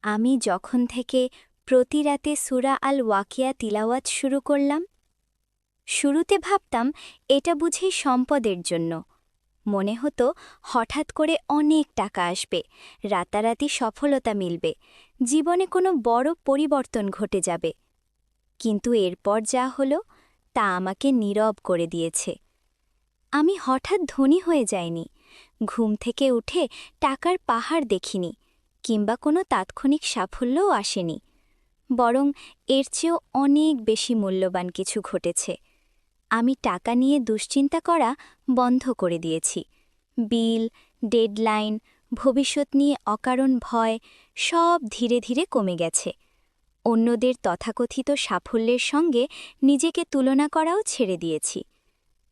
আমি যখন থেকে প্রতি রাতে সূরা আল ওয়াকিয়া তিলাওয়াত শুরু করলাম, শুরুতে ভাবতাম এটা বুঝি সম্পদের জন্য। মনে হতো হঠাৎ করে অনেক টাকা আসবে, রাতারাতি সফলতা মিলবে, জীবনে কোনো বড় পরিবর্তন ঘটে যাবে। কিন্তু এরপর যা হলো তা আমাকে নীরব করে দিয়েছে। আমি হঠাৎ ধনী হয়ে যাইনি, ঘুম থেকে উঠে টাকার পাহাড় দেখিনি, কিংবা কোনো তাৎক্ষণিক সাফল্যও আসেনি। বরং এর চেয়েও অনেক বেশি মূল্যবান কিছু ঘটেছে। আমি টাকা নিয়ে দুশ্চিন্তা করা বন্ধ করে দিয়েছি। বিল, ডেডলাইন, ভবিষ্যৎ নিয়ে অকারণ ভয় সব ধীরে ধীরে কমে গেছে। অন্যদের তথাকথিত সাফল্যের সঙ্গে নিজেকে তুলনা করাও ছেড়ে দিয়েছি।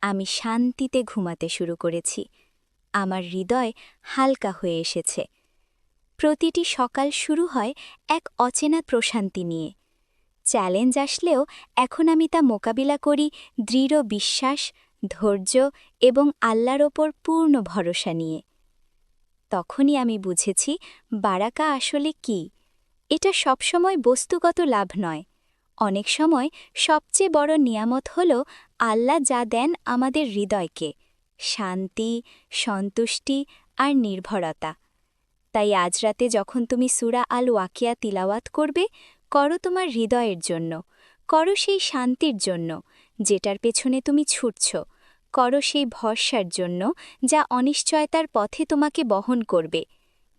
আমি শান্তিতে ঘুমাতে শুরু করেছি। আমার হৃদয় হালকা হয়ে এসেছে। প্রতিটি সকাল শুরু হয় এক অচেনা প্রশান্তি নিয়ে। চ্যালেঞ্জ আসলেও এখন আমি তা মোকাবিলা করি দৃঢ় বিশ্বাস, ধৈর্য এবং আল্লাহর ওপর পূর্ণ ভরসা নিয়ে। তখনই আমি বুঝেছি বারাকা আসলে কি। এটা সবসময় বস্তুগত লাভ নয়। অনেক সময় সবচেয়ে বড় নিয়ামত হল আল্লাহ যা দেন আমাদের হৃদয়কে, শান্তি, সন্তুষ্টি আর নির্ভরতা। তাই আজ রাতে যখন তুমি সূরা আল ওয়াকিয়া তিলাওয়াত করবে, করো তোমার হৃদয়ের জন্য, করো সেই শান্তির জন্য যেটার পেছনে তুমি ছুটছ, করো সেই ভরসার জন্য যা অনিশ্চয়তার পথে তোমাকে বহন করবে।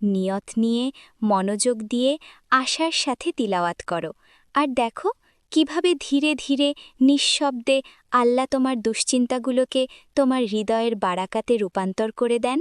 নিয়ত নিয়ে, মনোযোগ দিয়ে, আশার সাথে তিলাওয়াত করো, আর দেখো কিভাবে ধীরে ধীরে নিঃশব্দে আল্লাহ তোমার দুশ্চিন্তাগুলোকে তোমার হৃদয়ের বারাকাতে রূপান্তর করে দেন।